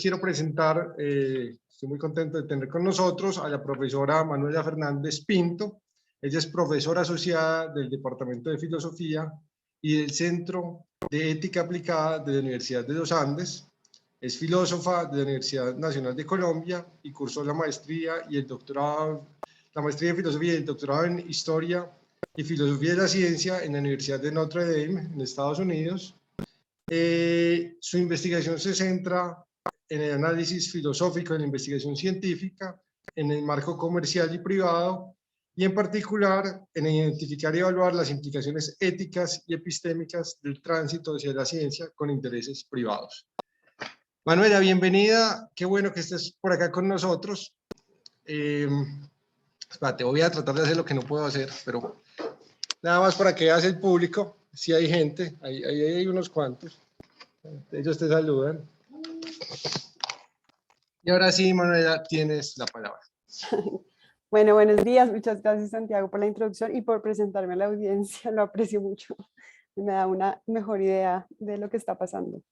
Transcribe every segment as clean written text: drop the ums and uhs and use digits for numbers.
quiero presentar, estoy muy contento de tener con nosotros a la profesora Manuela Fernández Pinto. Ella es profesora asociada del Departamento de Filosofía y del Centro de Ética Aplicada de la Universidad de los Andes. Es filósofa de la Universidad Nacional de Colombia y cursó la maestría y el doctorado, la maestría en filosofía y el doctorado en historia y filosofía de la ciencia en la Universidad de Notre Dame, en Estados Unidos. Su investigación se centra en el análisis filosófico de la investigación científica, en el marco comercial y privado, y en particular en identificar y evaluar las implicaciones éticas y epistémicas del tránsito hacia la ciencia con intereses privados. Manuela, bienvenida, qué bueno que estés por acá con nosotros. Espérate, voy a tratar de hacer lo que no puedo hacer, pero nada más para que veas el público, si hay gente, ahí hay unos cuantos, ellos te saludan. Y ahora sí, Manuela, tienes la palabra. Bueno, buenos días, muchas gracias Santiago por la introducción y por presentarme a la audiencia, lo aprecio mucho, me da una mejor idea de lo que está pasando.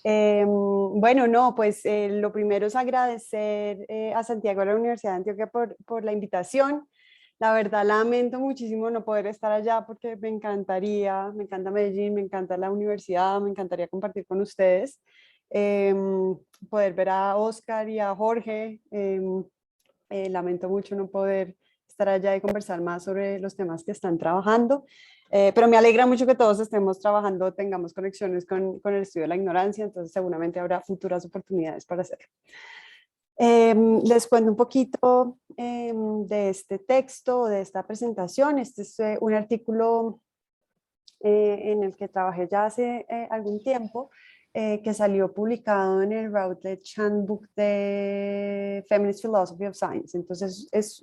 Bueno, no, pues lo primero es agradecer a Santiago de la Universidad de Antioquia por la invitación. La verdad lamento muchísimo no poder estar allá porque me encanta Medellín, me encanta la universidad, me encantaría compartir con ustedes, poder ver a Oscar y a Jorge. Lamento mucho no poder estar allá y conversar más sobre los temas que están trabajando. Pero me alegra mucho que todos estemos trabajando, tengamos conexiones con el estudio de la ignorancia, entonces seguramente habrá futuras oportunidades para hacerlo. Les cuento un poquito de este texto, de esta presentación. Este es un artículo en el que trabajé ya hace algún tiempo, que salió publicado en el Routledge Handbook de Feminist Philosophy of Science. Entonces es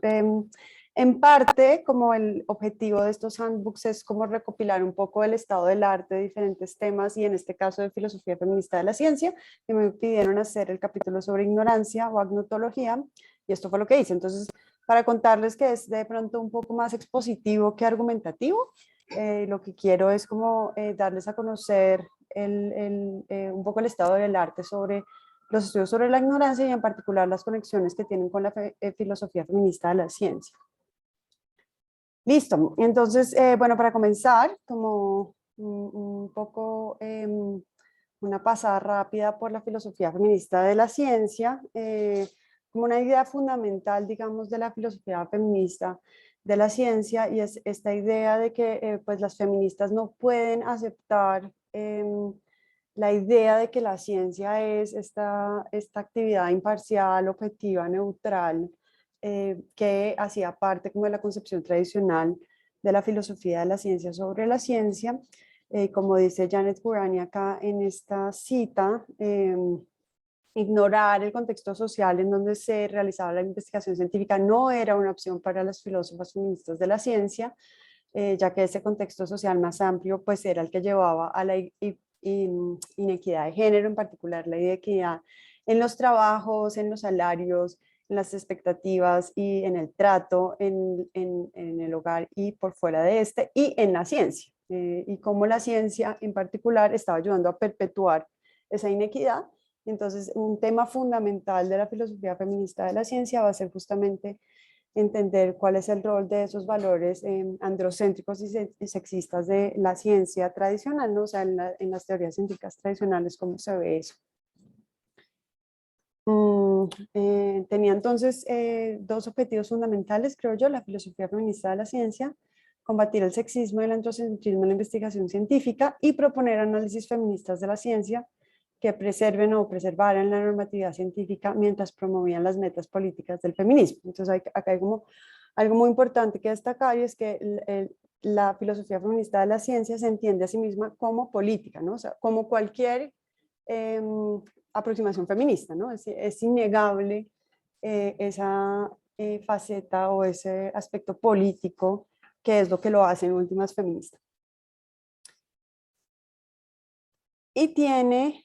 en parte, como el objetivo de estos handbooks es como recopilar un poco el estado del arte de diferentes temas, y en este caso de filosofía feminista de la ciencia, que me pidieron hacer el capítulo sobre ignorancia o agnotología, y esto fue lo que hice. Entonces, para contarles que es de pronto un poco más expositivo que argumentativo, lo que quiero es como darles a conocer un poco el estado del arte sobre los estudios sobre la ignorancia y en particular las conexiones que tienen con la filosofía feminista de la ciencia. Listo, entonces, bueno, para comenzar, como un poco una pasada rápida por la filosofía feminista de la ciencia, como una idea fundamental, digamos, de la filosofía feminista de la ciencia, y es esta idea de que pues las feministas no pueden aceptar la idea de que la ciencia es esta actividad imparcial, objetiva, neutral, que hacía parte como de la concepción tradicional de la filosofía de la ciencia sobre la ciencia. Como dice Janet Gurani acá en esta cita, ignorar el contexto social en donde se realizaba la investigación científica no era una opción para las filósofas feministas de la ciencia, ya que ese contexto social más amplio pues era el que llevaba a la inequidad de género, en particular la inequidad en los trabajos, en los salarios, en las expectativas y en el trato en el hogar y por fuera de este, y en la ciencia, y cómo la ciencia en particular estaba ayudando a perpetuar esa inequidad. Entonces, un tema fundamental de la filosofía feminista de la ciencia va a ser justamente entender cuál es el rol de esos valores androcéntricos y sexistas de la ciencia tradicional, ¿no? O sea, en las teorías científicas tradicionales, cómo se ve eso. Tenía entonces dos objetivos fundamentales, creo yo, la filosofía feminista de la ciencia: combatir el sexismo y el androcentrismo en la investigación científica y proponer análisis feministas de la ciencia que preserven o preservaran la normatividad científica mientras promovían las metas políticas del feminismo. Entonces acá hay como algo muy importante que destacar, y es que la filosofía feminista de la ciencia se entiende a sí misma como política, ¿no? O sea, como cualquier aproximación feminista, ¿no? Es innegable esa faceta o ese aspecto político, que es lo que lo hacen últimas feministas. Y tiene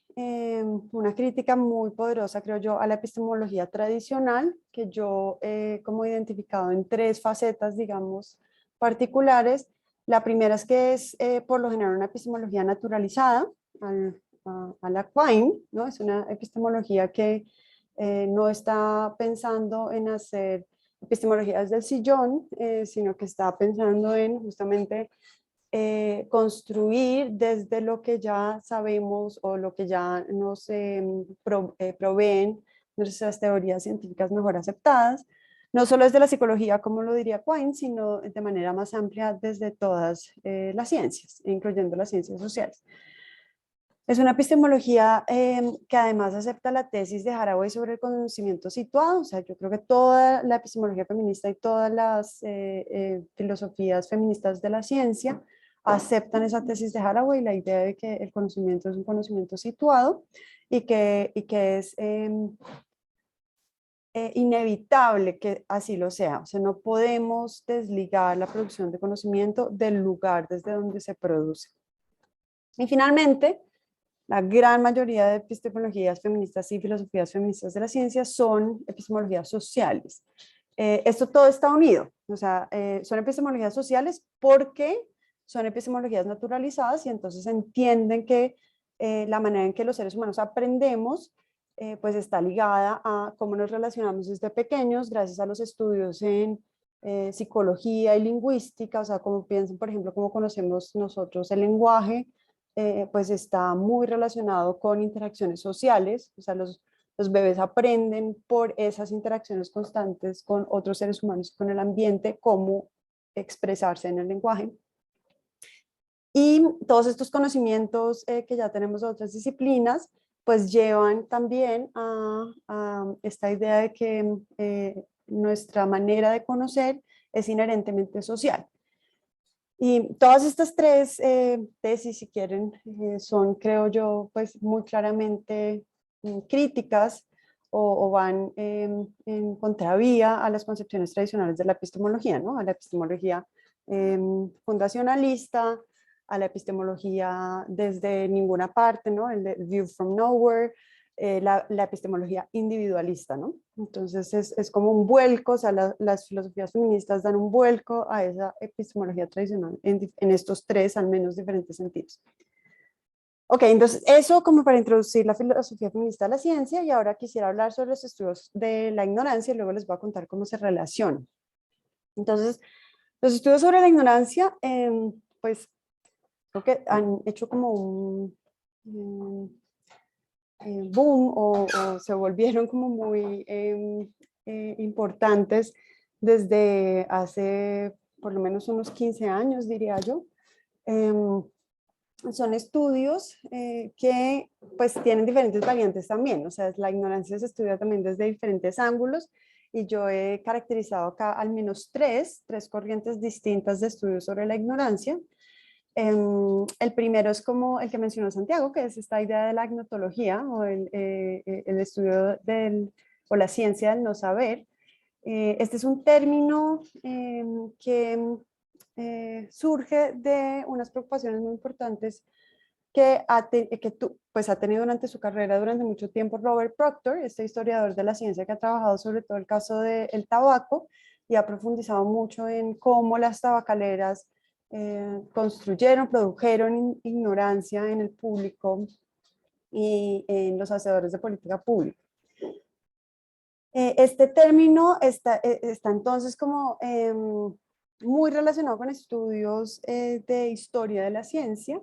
una crítica muy poderosa, creo yo, a la epistemología tradicional, que yo como he identificado en tres facetas, digamos, particulares. La primera es que es por lo general una epistemología naturalizada, a la Quine, ¿no? Es una epistemología que no está pensando en hacer epistemología desde el sillón, sino que está pensando en justamente construir desde lo que ya sabemos o lo que ya nos proveen nuestras teorías científicas mejor aceptadas, no solo desde la psicología, como lo diría Quine, sino de manera más amplia desde todas las ciencias, incluyendo las ciencias sociales. Es una epistemología que además acepta la tesis de Haraway sobre el conocimiento situado. O sea, yo creo que toda la epistemología feminista y todas las filosofías feministas de la ciencia aceptan esa tesis de Haraway, la idea de que el conocimiento es un conocimiento situado y que es inevitable que así lo sea. O sea, no podemos desligar la producción de conocimiento del lugar desde donde se produce. Y finalmente, la gran mayoría de epistemologías feministas y filosofías feministas de la ciencia son epistemologías sociales. Esto todo está unido, o sea, son epistemologías sociales porque son epistemologías naturalizadas y entonces entienden que la manera en que los seres humanos aprendemos pues está ligada a cómo nos relacionamos desde pequeños gracias a los estudios en psicología y lingüística, o sea, como piensen, por ejemplo, cómo conocemos nosotros el lenguaje, pues está muy relacionado con interacciones sociales, o sea, los bebés aprenden por esas interacciones constantes con otros seres humanos, con el ambiente, cómo expresarse en el lenguaje. Y todos estos conocimientos que ya tenemos de otras disciplinas, pues llevan también a esta idea de que nuestra manera de conocer es inherentemente social. Y todas estas tres tesis, si quieren, son, creo yo, pues muy claramente críticas o van en contravía a las concepciones tradicionales de la epistemología, ¿no? A la epistemología fundacionalista, a la epistemología desde ninguna parte, ¿no? El de view from nowhere, la epistemología individualista, ¿no? Entonces es como un vuelco, o sea, las filosofías feministas dan un vuelco a esa epistemología tradicional en estos tres, al menos, diferentes sentidos. Ok, entonces eso como para introducir la filosofía feminista a la ciencia, y ahora quisiera hablar sobre los estudios de la ignorancia y luego les voy a contar cómo se relacionan. Entonces, los estudios sobre la ignorancia, pues creo que han hecho como un boom o se volvieron como muy importantes desde hace por lo menos unos 15 años, diría yo. Son estudios que pues tienen diferentes variantes también, o sea, la ignorancia se estudia también desde diferentes ángulos y yo he caracterizado acá al menos tres corrientes distintas de estudios sobre la ignorancia. El primero es como el que mencionó Santiago, que es esta idea de la agnotología o el estudio o la ciencia del no saber. Este es un término que surge de unas preocupaciones muy importantes que pues ha tenido durante su carrera durante mucho tiempo Robert Proctor, este historiador de la ciencia que ha trabajado sobre todo el caso del tabaco y ha profundizado mucho en cómo las tabacaleras produjeron ignorancia en el público y en los hacedores de política pública. Este término está entonces como muy relacionado con estudios de historia de la ciencia.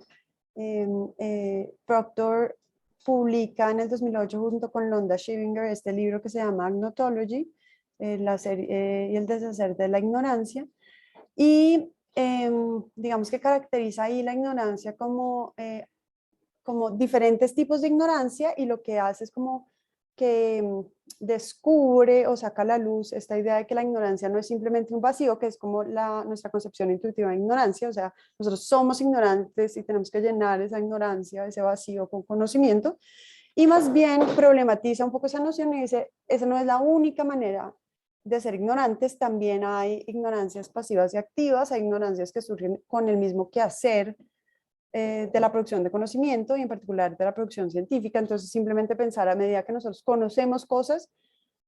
Proctor publica en el 2008 junto con Londa Shivinger este libro que se llama Agnotology, la serie y el deshacer de la ignorancia. Y digamos que caracteriza ahí la ignorancia como diferentes tipos de ignorancia, y lo que hace es como que descubre o saca a la luz esta idea de que la ignorancia no es simplemente un vacío, que es como nuestra concepción intuitiva de ignorancia, o sea, nosotros somos ignorantes y tenemos que llenar esa ignorancia, ese vacío con conocimiento, y más bien problematiza un poco esa noción y dice, esa no es la única manera de ser ignorantes, también hay ignorancias pasivas y activas, hay ignorancias que surgen con el mismo quehacer de la producción de conocimiento y en particular de la producción científica. Entonces simplemente pensar a medida que nosotros conocemos cosas,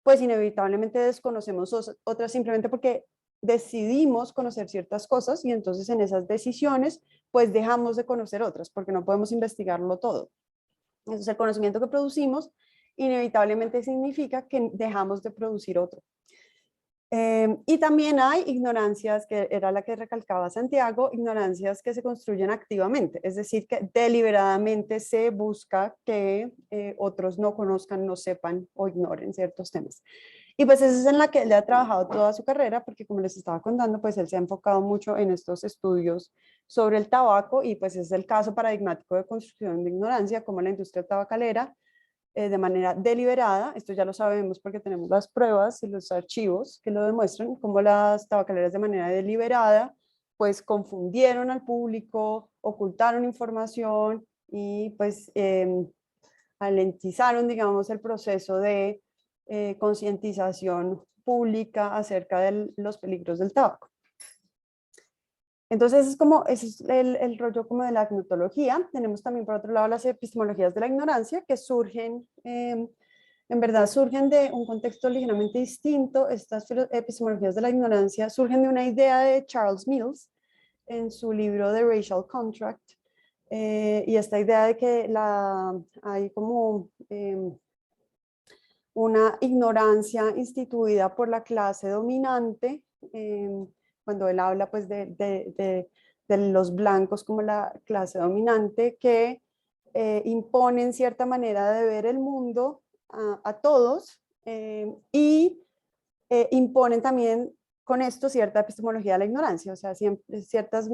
pues inevitablemente desconocemos otras simplemente porque decidimos conocer ciertas cosas y entonces en esas decisiones pues dejamos de conocer otras porque no podemos investigarlo todo. Entonces, el conocimiento que producimos inevitablemente significa que dejamos de producir otro. Y también hay ignorancias, que era la que recalcaba Santiago, ignorancias que se construyen activamente, es decir, que deliberadamente se busca que otros no conozcan, no sepan o ignoren ciertos temas. Y pues esa es en la que él ha trabajado toda su carrera, porque como les estaba contando, pues él se ha enfocado mucho en estos estudios sobre el tabaco y pues es el caso paradigmático de construcción de ignorancia, como la industria tabacalera, de manera deliberada, esto ya lo sabemos porque tenemos las pruebas y los archivos que lo demuestran, como las tabacaleras de manera deliberada, pues confundieron al público, ocultaron información y pues alentizaron, digamos, el proceso de concientización pública acerca de los peligros del tabaco. Entonces, ese es el rollo como de la agnotología. Tenemos también, por otro lado, las epistemologías de la ignorancia, que surgen, en verdad, surgen de un contexto ligeramente distinto. Estas epistemologías de la ignorancia surgen de una idea de Charles Mills en su libro The Racial Contract, y esta idea de que hay como una ignorancia instituida por la clase dominante, cuando él habla pues de los blancos como la clase dominante, que imponen cierta manera de ver el mundo a todos, y imponen también con esto cierta epistemología de la ignorancia, o sea, ciertas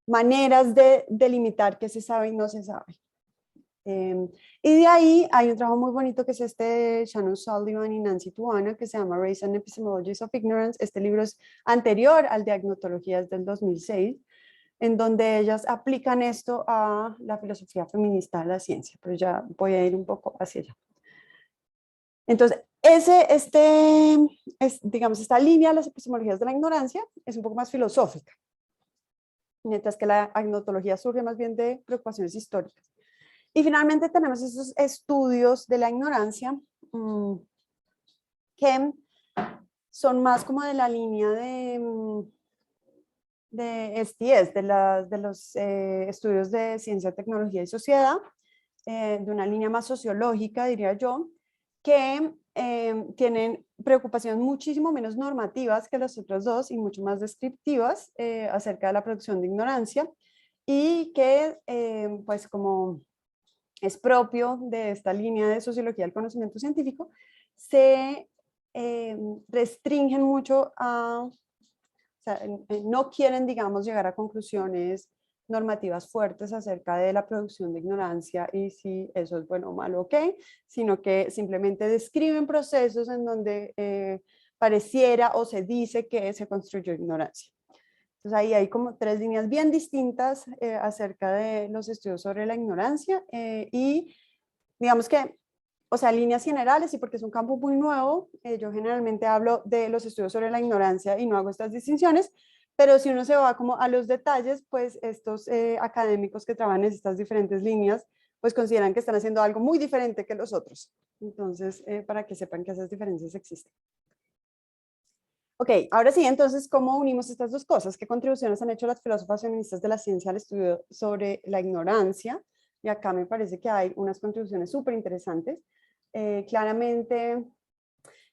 maneras de delimitar qué se sabe y no se sabe. Y de ahí hay un trabajo muy bonito que es este de Shannon Sullivan y Nancy Tuana, que se llama Race and Epistemologies of Ignorance. Este libro es anterior al de agnotología, es del 2006, en donde ellas aplican esto a la filosofía feminista de la ciencia, pero ya voy a ir un poco hacia allá. Entonces, digamos, esta línea de las epistemologías de la ignorancia es un poco más filosófica, mientras que la agnotología surge más bien de preocupaciones históricas. Y finalmente tenemos esos estudios de la ignorancia que son más como de la línea de STS, de los estudios de ciencia, tecnología y sociedad, de una línea más sociológica, diría yo, que tienen preocupaciones muchísimo menos normativas que las otras dos y mucho más descriptivas acerca de la producción de ignorancia, y que pues como es propio de esta línea de sociología del conocimiento científico, se restringen mucho o sea, no quieren, digamos, llegar a conclusiones normativas fuertes acerca de la producción de ignorancia y si eso es bueno o malo, ok, sino que simplemente describen procesos en donde pareciera o se dice que se construyó ignorancia. Entonces ahí hay como tres líneas bien distintas acerca de los estudios sobre la ignorancia, y digamos que, o sea, líneas generales, y porque es un campo muy nuevo, yo generalmente hablo de los estudios sobre la ignorancia y no hago estas distinciones, pero si uno se va como a los detalles, pues estos académicos que trabajan en estas diferentes líneas, pues consideran que están haciendo algo muy diferente que los otros. Entonces, para que sepan que esas diferencias existen. Ok, ahora sí, entonces, ¿cómo unimos estas dos cosas? ¿Qué contribuciones han hecho las filósofas feministas de la ciencia al estudio sobre la ignorancia? Y acá me parece que hay unas contribuciones súper interesantes. Claramente,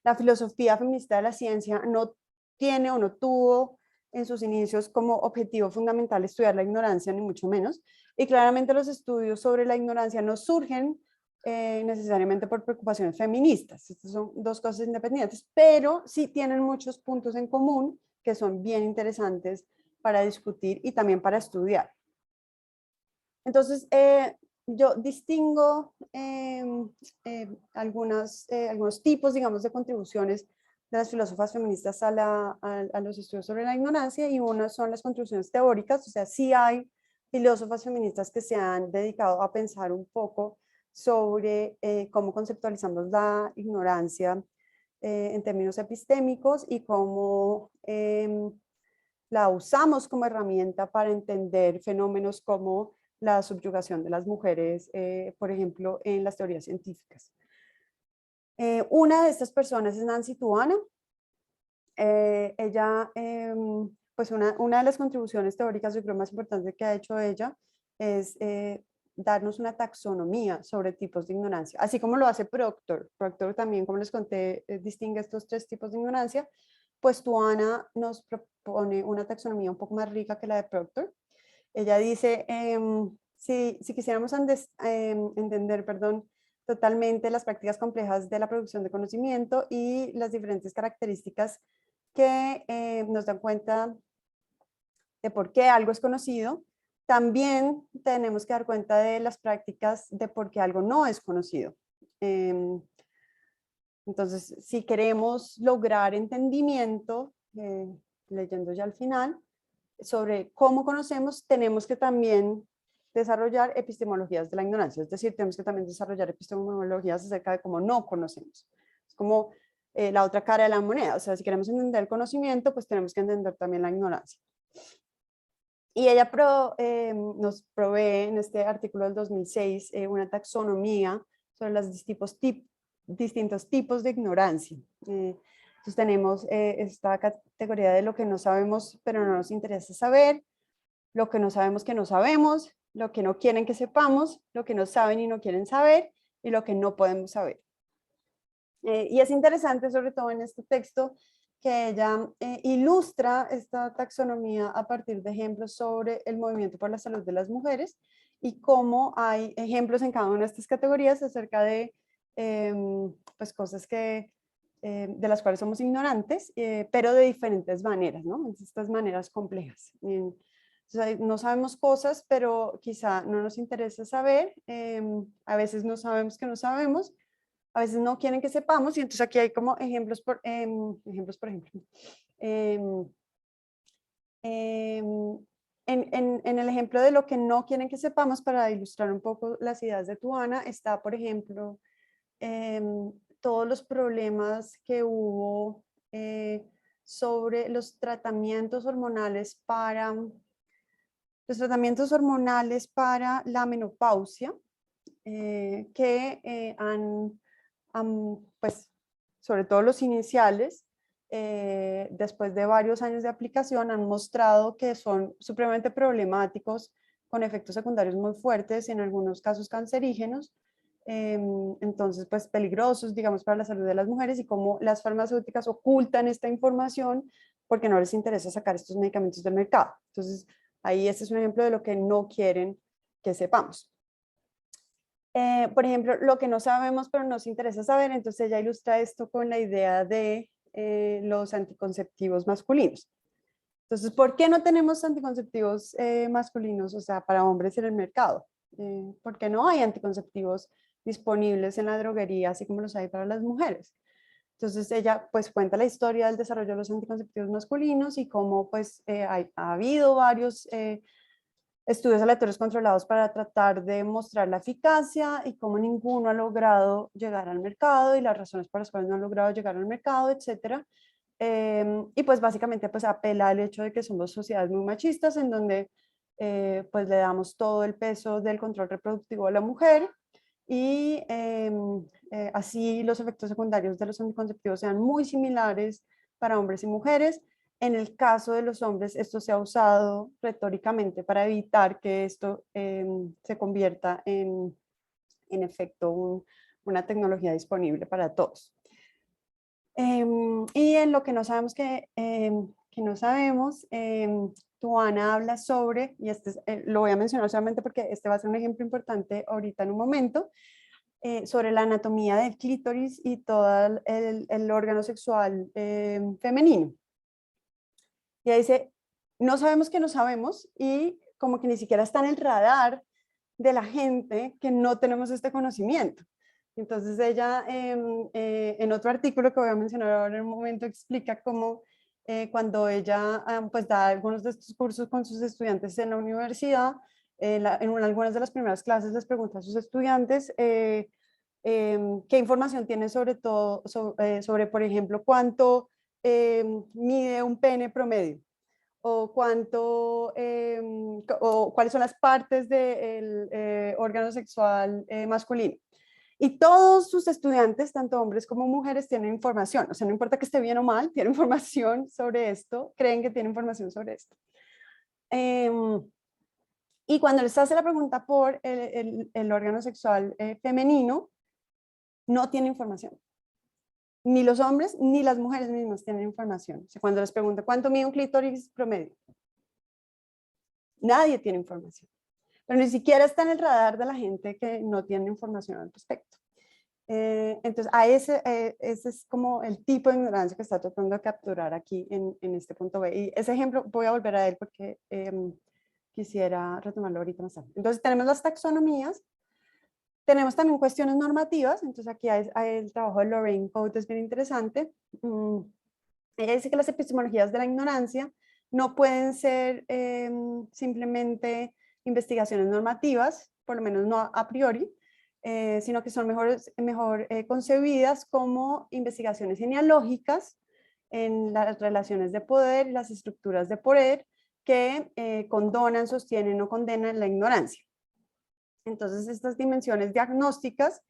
la filosofía feminista de la ciencia no tiene o no tuvo en sus inicios como objetivo fundamental estudiar la ignorancia, ni mucho menos. Y claramente los estudios sobre la ignorancia no surgen necesariamente por preocupaciones feministas. Estas son dos cosas independientes, pero sí tienen muchos puntos en común que son bien interesantes para discutir y también para estudiar. Entonces, yo distingo algunos tipos, digamos, de contribuciones de las filósofas feministas a los estudios sobre la ignorancia, y unas son las contribuciones teóricas, o sea, sí hay filósofas feministas que se han dedicado a pensar un poco sobre cómo conceptualizamos la ignorancia en términos epistémicos y cómo la usamos como herramienta para entender fenómenos como la subyugación de las mujeres, por ejemplo, en las teorías científicas. Una de estas personas es Nancy Tuana. Ella, pues una de las contribuciones teóricas, yo creo, más importantes que ha hecho ella es darnos una taxonomía sobre tipos de ignorancia, así como lo hace Proctor. Proctor también, como les conté, distingue estos 3 tipos de ignorancia. Pues Tuana nos propone una taxonomía un poco más rica que la de Proctor. Ella dice, si quisiéramos entender, perdón, totalmente las prácticas complejas de la producción de conocimiento y las diferentes características que nos dan cuenta de por qué algo es conocido, también tenemos que dar cuenta de las prácticas de por qué algo no es conocido. Entonces, si queremos lograr entendimiento, leyendo ya al final, sobre cómo conocemos, tenemos que también desarrollar epistemologías de la ignorancia, es decir, tenemos que también desarrollar epistemologías acerca de cómo no conocemos. Es como la otra cara de la moneda, o sea, si queremos entender el conocimiento, pues tenemos que entender también la ignorancia. Y ella nos provee en este artículo del 2006 una taxonomía sobre los distintos tipos de ignorancia. Entonces tenemos esta categoría de lo que no sabemos pero no nos interesa saber, lo que no sabemos que no sabemos, lo que no quieren que sepamos, lo que no saben y no quieren saber, y lo que no podemos saber. Y es interesante, sobre todo en este texto, que ella ilustra esta taxonomía a partir de ejemplos sobre el movimiento por la salud de las mujeres y cómo hay ejemplos en cada una de estas categorías acerca de pues cosas que, de las cuales somos ignorantes, pero de diferentes maneras, ¿no? Estas maneras complejas. Entonces, no sabemos cosas, pero quizá no nos interesa saber. A veces no sabemos que no sabemos. A veces no quieren que sepamos, y entonces aquí hay como ejemplos, por ejemplo. En el ejemplo de lo que no quieren que sepamos, para ilustrar un poco las ideas de Tuana, está, por ejemplo, todos los problemas que hubo sobre los tratamientos hormonales para la menopausia, que pues, sobre todo los iniciales, después de varios años de aplicación, han mostrado que son supremamente problemáticos, con efectos secundarios muy fuertes, en algunos casos cancerígenos, entonces pues peligrosos, digamos, para la salud de las mujeres, y cómo las farmacéuticas ocultan esta información porque no les interesa sacar estos medicamentos del mercado. Entonces, ahí este es un ejemplo de lo que no quieren que sepamos. Por ejemplo, lo que no sabemos pero nos interesa saber, entonces ella ilustra esto con la idea de los anticonceptivos masculinos. Entonces, ¿por qué no tenemos anticonceptivos masculinos, o sea, para hombres en el mercado? ¿Por qué no hay anticonceptivos disponibles en la droguería, así como los hay para las mujeres? Entonces ella pues cuenta la historia del desarrollo de los anticonceptivos masculinos y cómo pues ha habido varios estudios aleatorios controlados para tratar de mostrar la eficacia y cómo ninguno ha logrado llegar al mercado y las razones por las cuales no han logrado llegar al mercado, etcétera. Y pues básicamente pues apela al hecho de que somos sociedades muy machistas en donde pues le damos todo el peso del control reproductivo a la mujer y así los efectos secundarios de los anticonceptivos sean muy similares para hombres y mujeres. En el caso de los hombres, esto se ha usado retóricamente para evitar que esto se convierta en efecto una tecnología disponible para todos. Y en lo que no sabemos que no sabemos, Tuana habla sobre, y lo voy a mencionar solamente porque este va a ser un ejemplo importante ahorita en un momento, sobre la anatomía del clítoris y todo el órgano sexual femenino. Y ahí dice, no sabemos que no sabemos, y como que ni siquiera está en el radar de la gente que no tenemos este conocimiento. Entonces ella en otro artículo que voy a mencionar ahora en un momento explica cómo cuando ella pues da algunos de estos cursos con sus estudiantes en la universidad, en algunas de las primeras clases les pregunta a sus estudiantes qué información tienen sobre todo, sobre por ejemplo, cuánto mide un pene promedio, o cuánto, o cuáles son las partes del órgano sexual masculino. Y todos sus estudiantes, tanto hombres como mujeres, tienen información. O sea, no importa que esté bien o mal, tienen información sobre esto, creen que tienen información sobre esto. Y cuando les hace la pregunta por el órgano sexual femenino, no tiene información. Ni los hombres ni las mujeres mismas tienen información. O sea, cuando les pregunta cuánto mide un clítoris promedio, nadie tiene información. Pero ni siquiera está en el radar de la gente que no tiene información al respecto. Entonces, ese es como el tipo de ignorancia que está tratando de capturar aquí en este punto B. Y ese ejemplo voy a volver a él porque quisiera retomarlo ahorita más tarde. Entonces, tenemos las taxonomías. Tenemos también cuestiones normativas, entonces aquí hay el trabajo de Lorraine Coates, es bien interesante. Ella dice que las epistemologías de la ignorancia no pueden ser simplemente investigaciones normativas, por lo menos no a priori, sino que son mejor concebidas como investigaciones genealógicas en las relaciones de poder y las estructuras de poder que condonan, sostienen o condenan la ignorancia. Entonces, estas dimensiones diagnósticas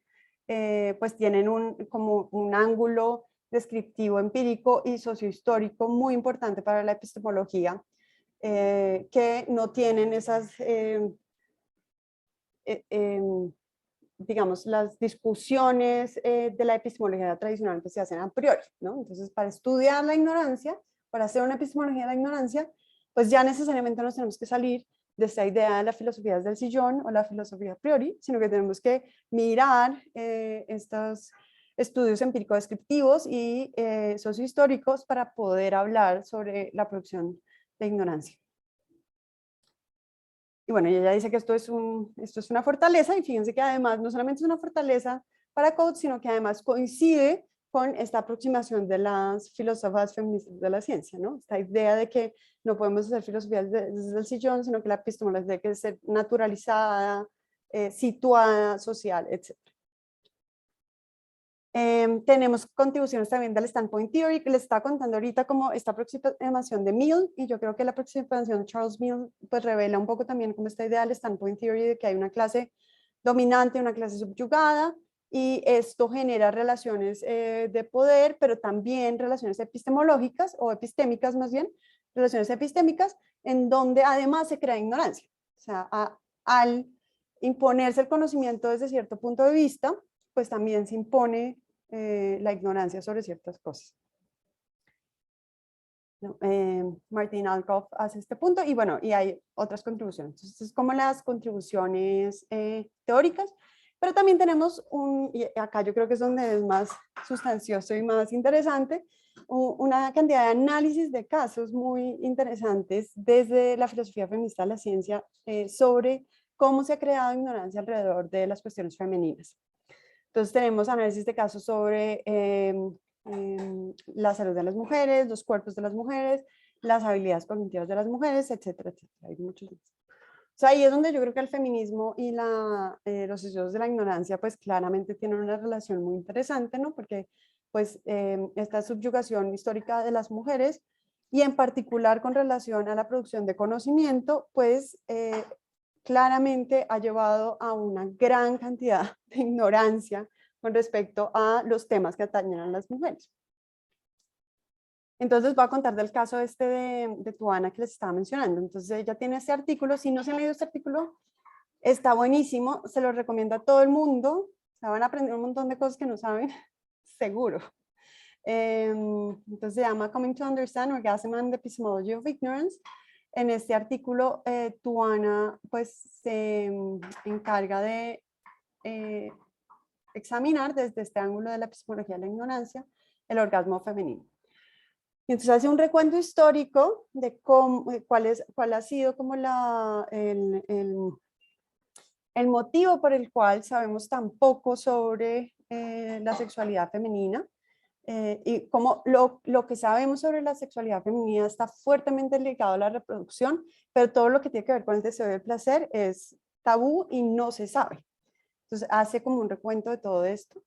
pues tienen como un ángulo descriptivo, empírico y sociohistórico muy importante para la epistemología, que no tienen esas, digamos, las discusiones de la epistemología tradicional que se hacen a priori, ¿no? Entonces, para estudiar la ignorancia, para hacer una epistemología de la ignorancia, pues ya necesariamente nos tenemos que salir de esta idea de la filosofía del sillón o la filosofía a priori, sino que tenemos que mirar estos estudios empírico-descriptivos y sociohistóricos para poder hablar sobre la producción de ignorancia. Y bueno, ella dice que esto es una fortaleza, y fíjense que además no solamente es una fortaleza para Coates, sino que además coincide con esta aproximación de las filósofas feministas de la ciencia, ¿no? Esta idea de que no podemos hacer filosofía desde el sillón, sino que la epistemología tiene que ser naturalizada, situada, social, etc. Tenemos contribuciones también del Standpoint Theory, que les estaba contando ahorita como esta aproximación de Mill, y yo creo que la aproximación de Charles Mill pues revela un poco también como esta idea del Standpoint Theory de que hay una clase dominante, una clase subyugada, y esto genera relaciones de poder, pero también relaciones epistemológicas o epistémicas más bien, relaciones epistémicas en donde además se crea ignorancia. O sea, al imponerse el conocimiento desde cierto punto de vista, pues también se impone la ignorancia sobre ciertas cosas. No, Martin Alcoff hace este punto y bueno, y hay otras contribuciones. Entonces, es como las contribuciones teóricas, pero también tenemos y acá yo creo que es donde es más sustancioso y más interesante, una cantidad de análisis de casos muy interesantes desde la filosofía feminista de la ciencia sobre cómo se ha creado ignorancia alrededor de las cuestiones femeninas. Entonces tenemos análisis de casos sobre la salud de las mujeres, los cuerpos de las mujeres, las habilidades cognitivas de las mujeres, etcétera, etcétera. Hay muchos más. O sea, ahí es donde yo creo que el feminismo y los estudios de la ignorancia pues claramente tienen una relación muy interesante, ¿no? Porque pues esta subyugación histórica de las mujeres y en particular con relación a la producción de conocimiento, pues claramente ha llevado a una gran cantidad de ignorancia con respecto a los temas que atañen a las mujeres. Entonces voy a contar del caso de Tuana que les estaba mencionando. Entonces ella tiene este artículo, si no se han leído este artículo, está buenísimo, se lo recomiendo a todo el mundo, o sea, van a aprender un montón de cosas que no saben, seguro. Entonces se llama Coming to Understand Orgasm and the Epistemology of Ignorance. En este artículo, Tuana pues se encarga de examinar desde este ángulo de la epistemología de la ignorancia el orgasmo femenino. Y entonces hace un recuento histórico de cuál ha sido como el motivo por el cual sabemos tan poco sobre la sexualidad femenina. Y como lo que sabemos sobre la sexualidad femenina está fuertemente ligado a la reproducción, pero todo lo que tiene que ver con el deseo del placer es tabú y no se sabe. Entonces hace como un recuento de todo esto.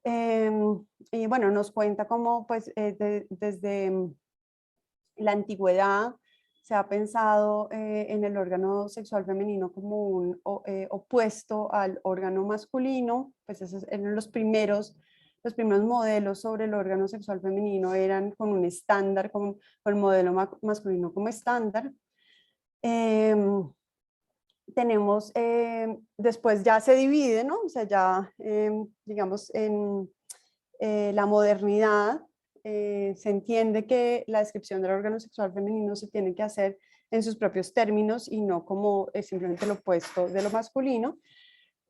Y bueno, nos cuenta cómo pues desde la antigüedad se ha pensado en el órgano sexual femenino como un opuesto al órgano masculino, pues esos eran los primeros modelos sobre el órgano sexual femenino eran con un estándar, con el modelo masculino como estándar. tenemos, después ya se divide, ¿no? O sea, ya, digamos, en la modernidad se entiende que la descripción del órgano sexual femenino se tiene que hacer en sus propios términos y no como simplemente lo opuesto de lo masculino.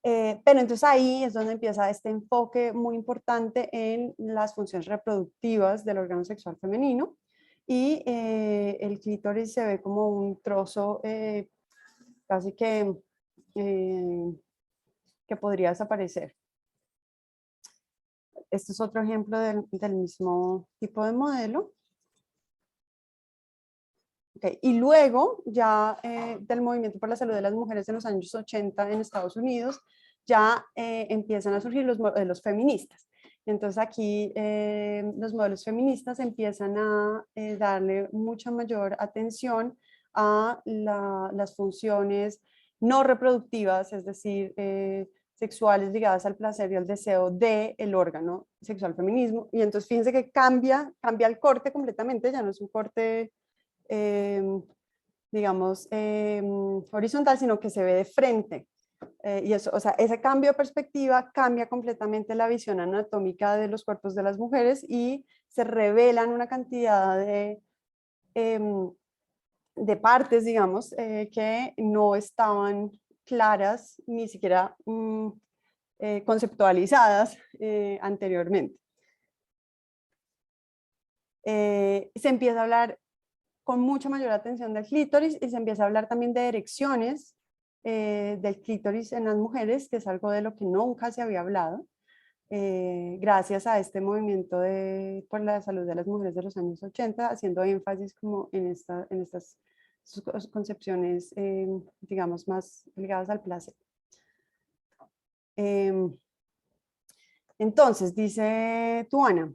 Pero entonces ahí es donde empieza este enfoque muy importante en las funciones reproductivas del órgano sexual femenino y el clítoris se ve como un trozo casi que podría desaparecer. Este es otro ejemplo del mismo tipo de modelo. Okay. Y luego ya del movimiento por la salud de las mujeres en los años 80 en Estados Unidos, ya empiezan a surgir los modelos feministas. Entonces aquí los modelos feministas empiezan a darle mucha mayor atención a las funciones no reproductivas, es decir, sexuales ligadas al placer y al deseo del órgano sexual feminismo. Y entonces fíjense que cambia el corte completamente, ya no es un corte digamos, horizontal, sino que se ve de frente. Y eso, o sea, ese cambio de perspectiva cambia completamente la visión anatómica de los cuerpos de las mujeres y se revelan una cantidad de partes, digamos, que no estaban claras, ni siquiera conceptualizadas anteriormente. Se empieza a hablar con mucha mayor atención del clítoris y se empieza a hablar también de erecciones del clítoris en las mujeres, que es algo de lo que nunca se había hablado, gracias a este movimiento por la salud de las mujeres de los años 80, haciendo énfasis como en estas concepciones, digamos, más ligadas al placer. Entonces, dice Tuana,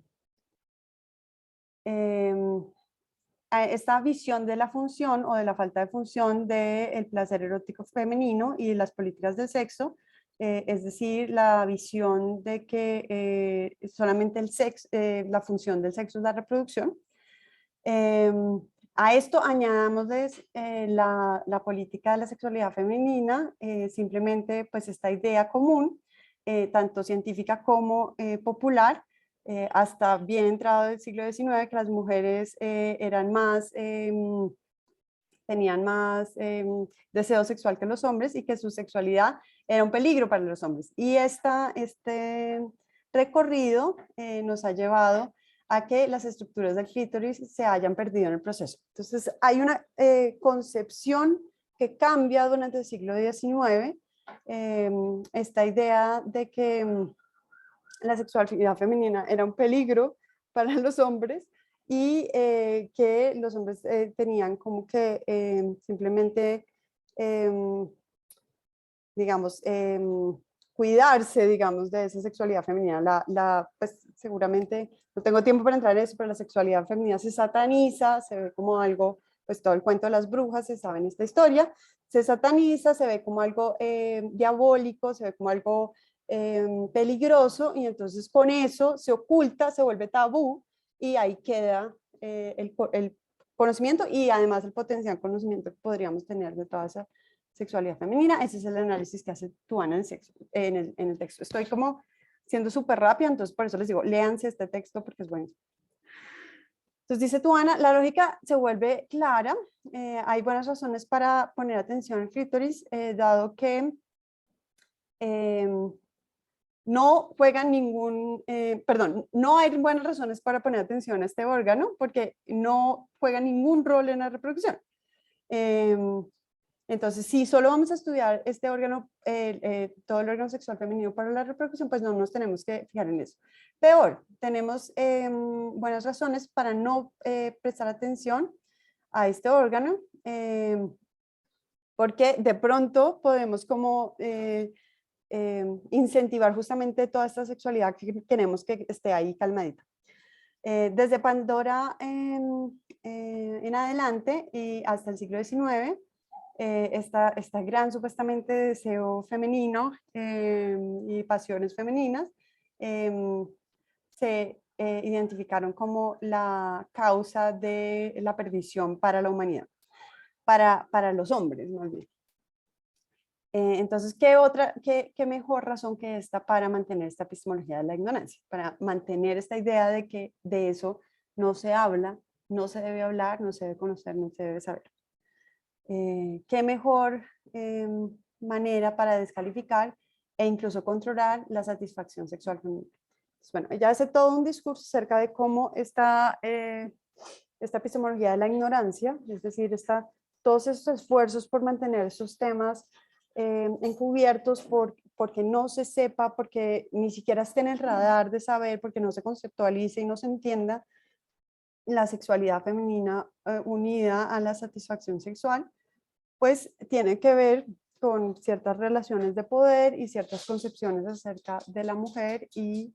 esta visión de la función o de la falta de función del placer erótico femenino y de las políticas del sexo, es decir, la visión de que solamente el sexo, la función del sexo es la reproducción. A esto añadamos la política de la sexualidad femenina, simplemente pues esta idea común, tanto científica como popular, hasta bien entrado el siglo XIX, que las mujeres eran más, tenían más deseo sexual que los hombres y que su sexualidad era un peligro para los hombres. Y este recorrido nos ha llevado a que las estructuras del clítoris se hayan perdido en el proceso. Entonces hay una concepción que cambia durante el siglo XIX, esta idea de que la sexualidad femenina era un peligro para los hombres y que los hombres tenían como que simplemente, digamos, cuidarse, digamos, de esa sexualidad femenina. Pues seguramente, no tengo tiempo para entrar en eso, pero la sexualidad femenina se sataniza, se ve como algo, pues todo el cuento de las brujas, se sabe en esta historia, se sataniza, se ve como algo diabólico, se ve como algo peligroso, y entonces con eso se oculta, se vuelve tabú, y ahí queda el conocimiento y además el potencial conocimiento que podríamos tener de toda esa sexualidad femenina. Ese es el análisis que hace Tuana en el texto. Estoy como siendo súper rápida, entonces por eso les digo, léanse este texto porque es bueno. Entonces dice Tuana, la lógica se vuelve clara, hay buenas razones para poner atención al clítoris, dado que no juegan no hay buenas razones para poner atención a este órgano porque no juega ningún rol en la reproducción. Entonces, si solo vamos a estudiar este órgano, todo el órgano sexual femenino para la reproducción, pues no nos tenemos que fijar en eso. Peor, tenemos buenas razones para no prestar atención a este órgano, porque de pronto podemos como incentivar justamente toda esta sexualidad que queremos que esté ahí calmadita. Desde Pandora en adelante y hasta el siglo XIX, esta gran supuestamente deseo femenino y pasiones femeninas se identificaron como la causa de la perdición para la humanidad, para los hombres más bien. Entonces, ¿qué mejor razón que esta para mantener esta epistemología de la ignorancia? Para mantener esta idea de que de eso no se habla, no se debe hablar, no se debe conocer, no se debe saber. ¿Qué mejor manera para descalificar e incluso controlar la satisfacción sexual femenina? Pues bueno, ella hace todo un discurso acerca de cómo esta epistemología de la ignorancia, es decir, todos estos esfuerzos por mantener esos temas encubiertos porque no se sepa, porque ni siquiera esté en el radar de saber, porque no se conceptualice y no se entienda la sexualidad femenina unida a la satisfacción sexual, pues tiene que ver con ciertas relaciones de poder y ciertas concepciones acerca de la mujer y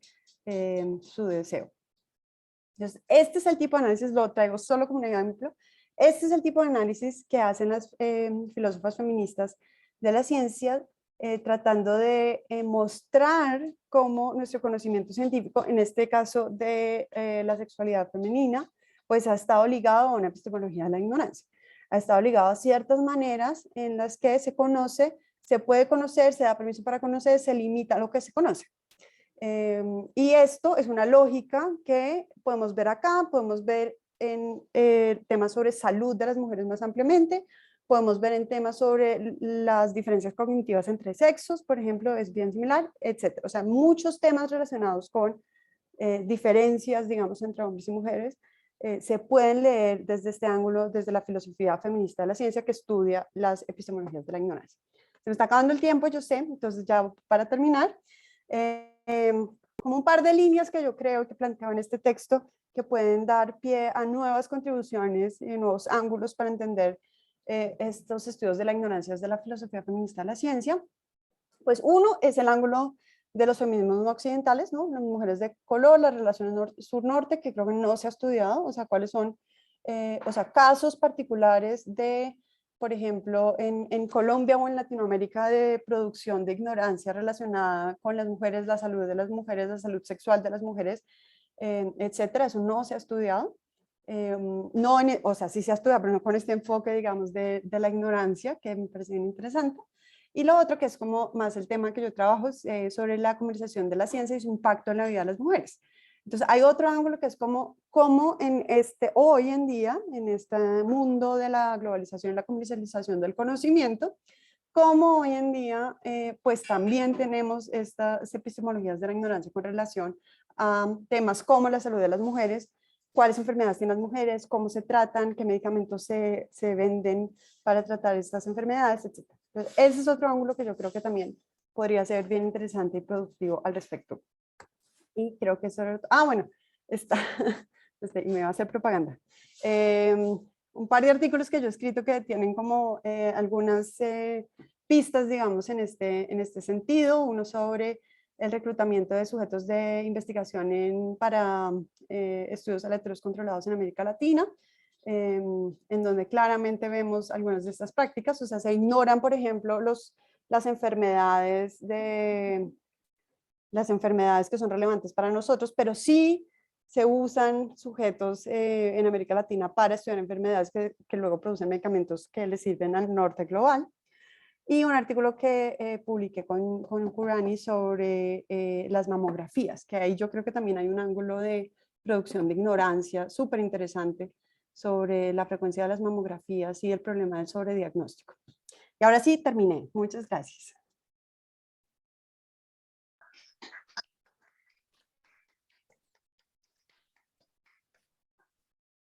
su deseo. Entonces, este es el tipo de análisis, lo traigo solo como un ejemplo, este es el tipo de análisis que hacen las filósofas feministas de la ciencia, tratando de mostrar cómo nuestro conocimiento científico, en este caso de la sexualidad femenina, pues ha estado ligado a una epistemología de la ignorancia. Ha estado ligado a ciertas maneras en las que se conoce, se puede conocer, se da permiso para conocer, se limita a lo que se conoce. Y esto es una lógica que podemos ver acá, podemos ver en temas sobre salud de las mujeres más ampliamente, podemos ver en temas sobre las diferencias cognitivas entre sexos, por ejemplo, es bien similar, etc. O sea, muchos temas relacionados con diferencias, digamos, entre hombres y mujeres, se pueden leer desde este ángulo, desde la filosofía feminista de la ciencia que estudia las epistemologías de la ignorancia. Se me está acabando el tiempo, yo sé, entonces ya para terminar, como un par de líneas que yo creo que planteaba en este texto que pueden dar pie a nuevas contribuciones y nuevos ángulos para entender estos estudios de la ignorancia desde la filosofía feminista de la ciencia. Pues uno es el ángulo de los feminismos no occidentales, ¿no? Las mujeres de color, las relaciones sur-norte, que creo que no se ha estudiado, o sea, cuáles son, o sea, casos particulares de, por ejemplo, en Colombia o en Latinoamérica de producción de ignorancia relacionada con las mujeres, la salud de las mujeres, la salud sexual de las mujeres, etcétera. Eso no se ha estudiado. No o sea, sí se ha estudiado, pero no con este enfoque, digamos, de la ignorancia, que me parece bien interesante. Y lo otro que es como más el tema que yo trabajo es sobre la comercialización de la ciencia y su impacto en la vida de las mujeres. Entonces hay otro ángulo que es como en hoy en día, en este mundo de la globalización y la comercialización del conocimiento, como hoy en día pues también tenemos estas epistemologías de la ignorancia con relación a temas como la salud de las mujeres, cuáles enfermedades tienen las mujeres, cómo se tratan, qué medicamentos se venden para tratar estas enfermedades, etc. Entonces, ese es otro ángulo que yo creo que también podría ser bien interesante y productivo al respecto. Y creo que eso era... bueno, está... y me va a hacer propaganda. Un par de artículos que yo he escrito que tienen como algunas pistas, digamos, en este sentido. Uno sobre el reclutamiento de sujetos de investigación para estudios aleatorios controlados en América Latina, en donde claramente vemos algunas de estas prácticas. O sea, se ignoran, por ejemplo, las enfermedades que son relevantes para nosotros, pero sí se usan sujetos en América Latina para estudiar enfermedades que luego producen medicamentos que les sirven al norte global. Y un artículo que publiqué con Kurani sobre las mamografías, que ahí yo creo que también hay un ángulo de producción de ignorancia súper interesante sobre la frecuencia de las mamografías y el problema del sobrediagnóstico. Y ahora sí, terminé. Muchas gracias.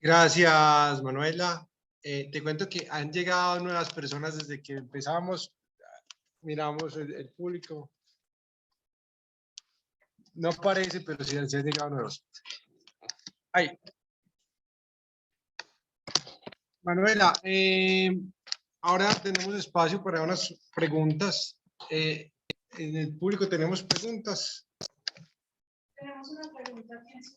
Gracias, Manuela. Te cuento que han llegado nuevas personas desde que empezamos. Miramos el público. No parece, pero sí han llegado nuevos. Ay. Manuela, ahora tenemos espacio para unas preguntas. En el público tenemos preguntas. Tenemos una pregunta que es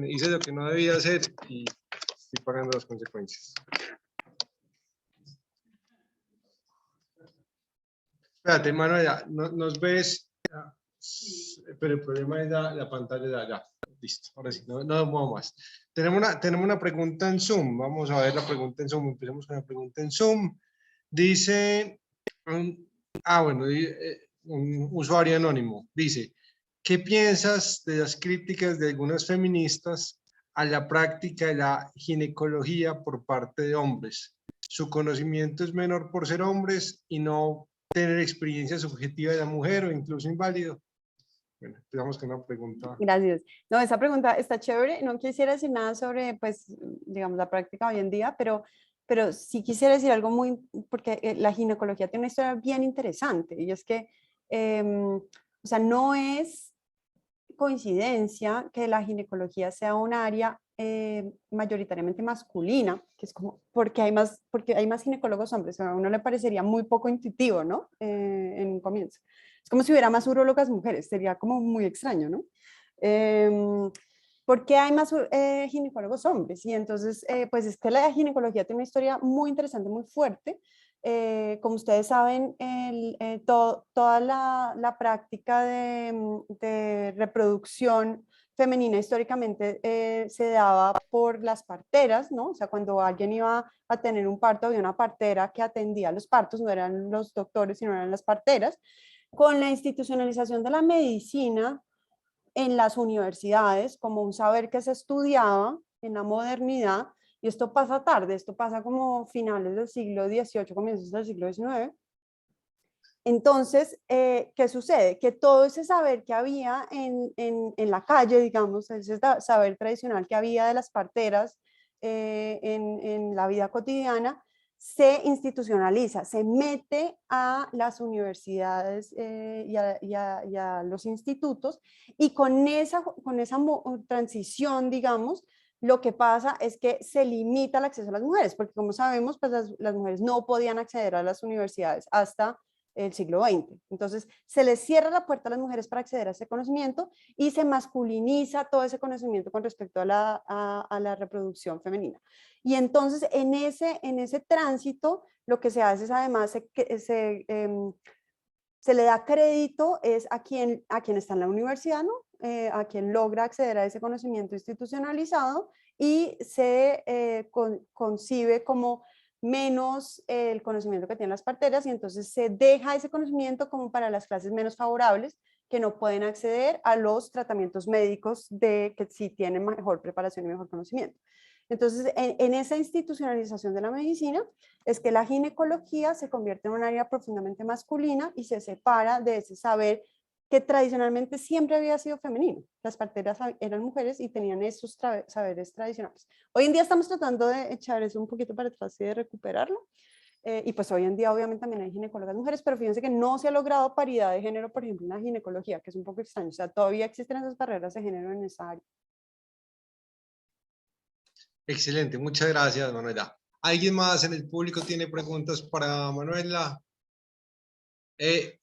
hice lo que no debía hacer y estoy pagando las consecuencias. Espérate, Manuela, nos ves, pero el problema es la pantalla de allá. Listo, ahora sí, no muevo más. Tenemos una pregunta en Zoom. Vamos a ver la pregunta en Zoom. Empecemos con la pregunta en Zoom. Dice, bueno, un usuario anónimo. Dice, ¿qué piensas de las críticas de algunas feministas a la práctica de la ginecología por parte de hombres? Su conocimiento es menor por ser hombres y no tener experiencia subjetiva de la mujer o incluso inválido. Bueno, empezamos con una pregunta. Gracias. No, esa pregunta está chévere. No quisiera decir nada sobre, pues, digamos, la práctica hoy en día, pero sí quisiera decir algo muy, porque la ginecología tiene una historia bien interesante, y es que, o sea, no es coincidencia que la ginecología sea un área mayoritariamente masculina, que es como, porque hay más ginecólogos hombres. A uno le parecería muy poco intuitivo, ¿no? En un comienzo. Es como si hubiera más urólogas mujeres, sería como muy extraño, ¿no? ¿Por qué hay más ginecólogos hombres? Y entonces, pues es que la ginecología tiene una historia muy interesante, muy fuerte. Como ustedes saben, toda la práctica de reproducción femenina históricamente se daba por las parteras, ¿no? O sea, cuando alguien iba a tener un parto, había una partera que atendía los partos, no eran los doctores, sino eran las parteras. Con la institucionalización de la medicina en las universidades, como un saber que se estudiaba en la modernidad, y esto pasa tarde, esto pasa como finales del siglo XVIII, comienzos del siglo XIX. Entonces, ¿qué sucede? Que todo ese saber que había en la calle, digamos, ese saber tradicional que había de las parteras en la vida cotidiana, se institucionaliza, se mete a las universidades y a los institutos, y con esa transición, digamos, lo que pasa es que se limita el acceso a las mujeres, porque como sabemos, pues las mujeres no podían acceder a las universidades hasta el siglo XX. Entonces, se les cierra la puerta a las mujeres para acceder a ese conocimiento y se masculiniza todo ese conocimiento con respecto a la reproducción femenina. Y entonces, en ese tránsito, lo que se hace es además, se le da crédito es a quien está en la universidad, ¿no? A quien logra acceder a ese conocimiento institucionalizado, y se concibe como menos el conocimiento que tienen las parteras, y entonces se deja ese conocimiento como para las clases menos favorables, que no pueden acceder a los tratamientos médicos que sí tienen mejor preparación y mejor conocimiento. Entonces, en esa institucionalización de la medicina es que la ginecología se convierte en un área profundamente masculina y se separa de ese saber que tradicionalmente siempre había sido femenino. Las parteras eran mujeres y tenían esos saberes tradicionales. Hoy en día estamos tratando de echar eso un poquito para atrás y de recuperarlo. Y pues hoy en día obviamente también hay ginecólogas mujeres, pero fíjense que no se ha logrado paridad de género, por ejemplo, en la ginecología, que es un poco extraño. O sea, todavía existen esas barreras de género en esa área. Excelente, muchas gracias, Manuela. ¿Alguien más en el público tiene preguntas para Manuela?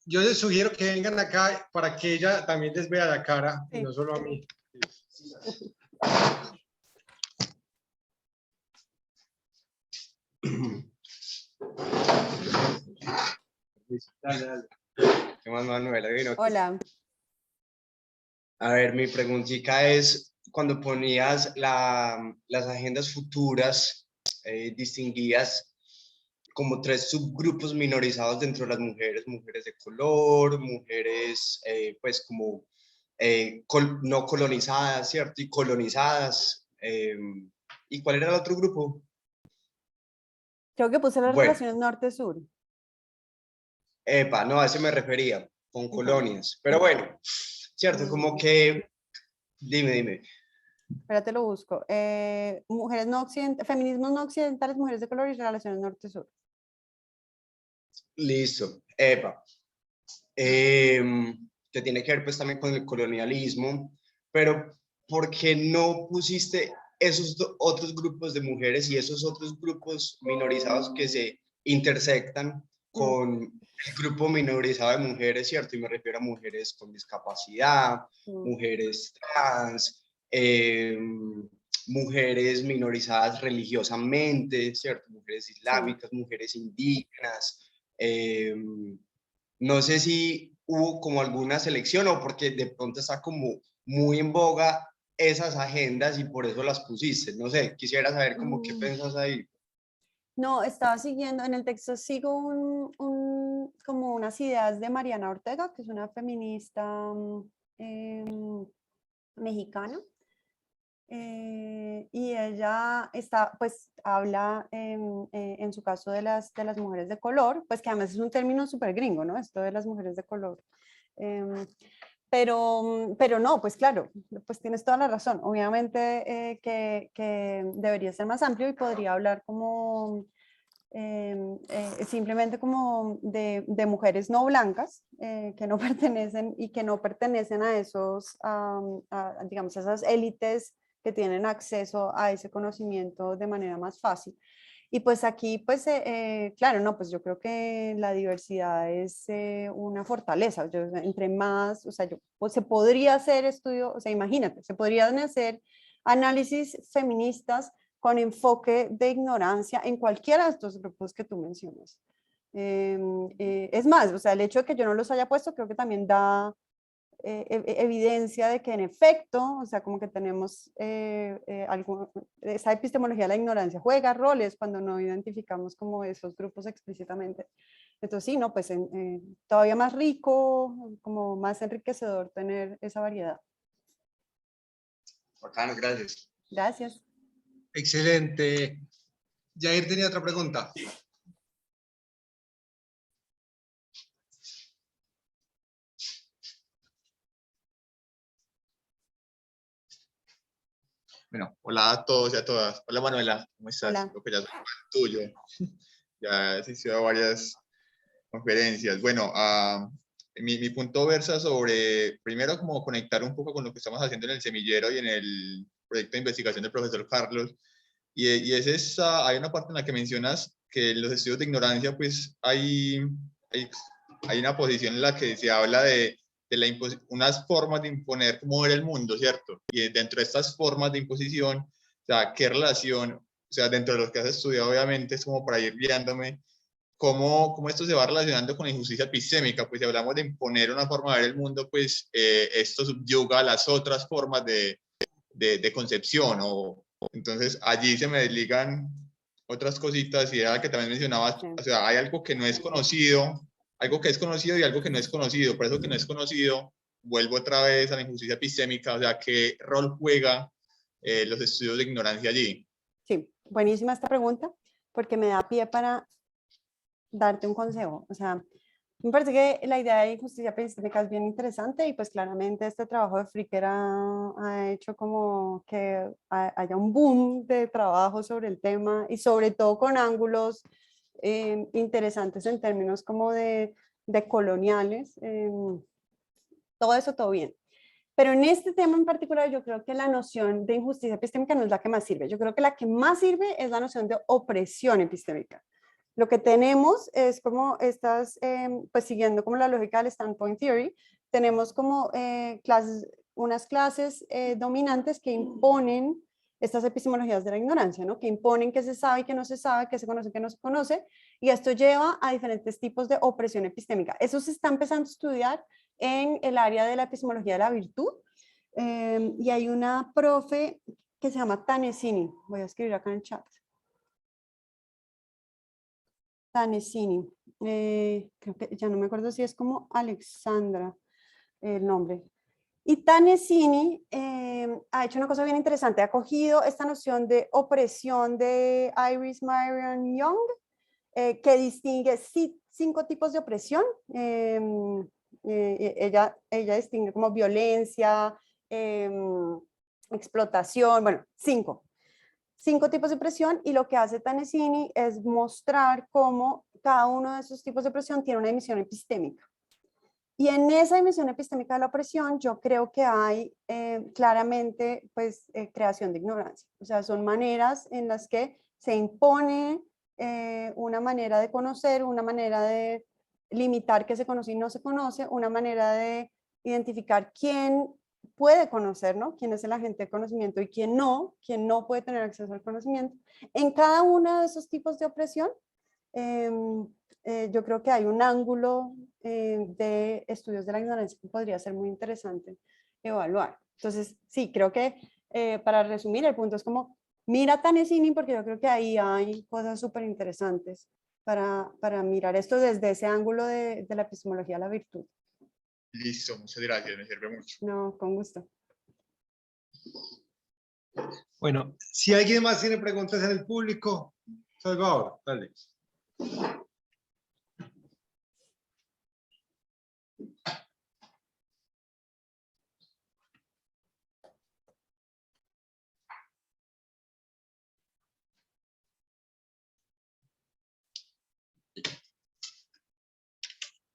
Yo les sugiero que vengan acá para que ella también les vea la cara, y Sí. no solo a mí. Dale, dale. ¿Qué más, Manuela? Bueno, Hola. a ver, mi preguntita es, cuando ponías las agendas futuras, distinguías como tres subgrupos minorizados dentro de las mujeres: mujeres de color, mujeres pues como no colonizadas, ¿cierto? Y colonizadas. ¿Y cuál era el otro grupo? Creo que puse las Bueno, relaciones norte-sur. no, a ese me refería, con Ajá. colonias. Pero bueno, ¿cierto? Como que, dime. Espérate, lo busco. Mujeres no occidentales, feminismos no occidentales, mujeres de color y relaciones norte-sur. Listo, que tiene que ver pues también con el colonialismo, pero ¿por qué no pusiste esos otros grupos de mujeres y esos otros grupos minorizados que se intersectan con el grupo minorizado de mujeres, ¿cierto? Y me refiero a mujeres con discapacidad, mujeres trans, mujeres minorizadas religiosamente, ¿cierto? Mujeres islámicas, mujeres indígenas. No sé si hubo como alguna selección o porque de pronto está como muy en boga esas agendas y por eso las pusiste. No sé, quisiera saber como qué pensás ahí. No, estaba siguiendo, en el texto sigo como unas ideas de Mariana Ortega, que es una feminista mexicana. Y ella pues habla en su caso de las mujeres de color, pues que además es un término súper gringo, ¿no? Esto de las mujeres de color. Pero no, pues claro, pues tienes toda la razón. Obviamente que debería ser más amplio y podría hablar como simplemente como de mujeres no blancas que no pertenecen y que no pertenecen a esos, digamos, esas élites que tienen acceso a ese conocimiento de manera más fácil. Y pues aquí, pues claro, no, pues yo creo que la diversidad es una fortaleza. Entre más, o sea, pues se podría hacer estudio, o sea, imagínate, se podrían hacer análisis feministas con enfoque de ignorancia en cualquiera de estos grupos que tú mencionas. Es más, o sea, el hecho de que yo no los haya puesto creo que también da evidencia de que en efecto, o sea, como que tenemos esa epistemología de la ignorancia juega roles cuando no identificamos como esos grupos explícitamente. Entonces sí, no, pues todavía más rico, como más enriquecedor tener esa variedad. Bacano, gracias. Gracias. Excelente. Jair tenía otra pregunta. Bueno, hola a todos y a todas. Hola Manuela, ¿cómo estás? Hola. Creo que ya soy fan tuyo. Ya he asistido a varias conferencias. Bueno, mi punto versa sobre, primero, como conectar un poco con lo que estamos haciendo en el semillero y en el proyecto de investigación del profesor Carlos. Y es esa, hay una parte en la que mencionas que en los estudios de ignorancia, pues hay una posición en la que se habla de unas formas de imponer cómo ver el mundo, ¿cierto? Y dentro de estas formas de imposición, o sea, ¿qué relación? O sea, dentro de los que has estudiado, obviamente, es como para ir guiándome, ¿cómo esto se va relacionando con la injusticia epistémica? Pues si hablamos de imponer una forma de ver el mundo, pues esto subyuga a las otras formas de concepción, entonces allí se me desligan otras cositas y era que también mencionabas, Sí. o sea, hay algo que no es conocido, algo que es conocido y algo que no es conocido, por eso que no es conocido, vuelvo otra vez a la injusticia epistémica, o sea, ¿qué rol juega los estudios de ignorancia allí? Sí, buenísima esta pregunta porque me da pie para darte un consejo. O sea, me parece que la idea de justicia epistémica es bien interesante y pues claramente este trabajo de Fricker ha hecho como que haya un boom de trabajo sobre el tema y sobre todo con ángulos interesantes en términos como de coloniales. Todo eso, todo bien. Pero en este tema en particular yo creo que la noción de injusticia epistémica no es la que más sirve. Yo creo que la que más sirve es la noción de opresión epistémica. Lo que tenemos es como estas, pues siguiendo como la lógica del standpoint theory, tenemos como unas clases dominantes que imponen estas epistemologías de la ignorancia, ¿no? Que imponen que se sabe y que no se sabe, que se conoce y que no se conoce, y esto lleva a diferentes tipos de opresión epistémica. Eso se está empezando a estudiar en el área de la epistemología de la virtud, y hay una profe que se llama Tanesini, voy a escribir acá en el chat. Tanesini, creo que ya no me acuerdo si es como Alexandra el nombre. Y Tanesini ha hecho una cosa bien interesante, ha cogido esta noción de opresión de Iris Marion Young, que distingue 5 tipos de opresión. Ella distingue como violencia, explotación, bueno, 5 tipos de opresión, y lo que hace Tanesini es mostrar cómo cada uno de esos tipos de opresión tiene una dimensión epistémica. Y en esa dimensión epistémica de la opresión yo creo que hay claramente pues creación de ignorancia. O sea, son maneras en las que se impone una manera de conocer, una manera de limitar qué se conoce y no se conoce, una manera de identificar quién puede conocer, ¿no? Quién es el agente de conocimiento y quién no puede tener acceso al conocimiento. En cada uno de esos tipos de opresión, yo creo que hay un ángulo de estudios de la ignorancia que podría ser muy interesante evaluar. Entonces, sí, creo que para resumir, el punto es como, mira Tanesini, porque yo creo que ahí hay cosas súper interesantes para mirar esto desde ese ángulo de la epistemología de la virtud. Listo, muchas gracias, me sirve mucho. No, con gusto. Bueno, si alguien más tiene preguntas en el público, Salvador, dale.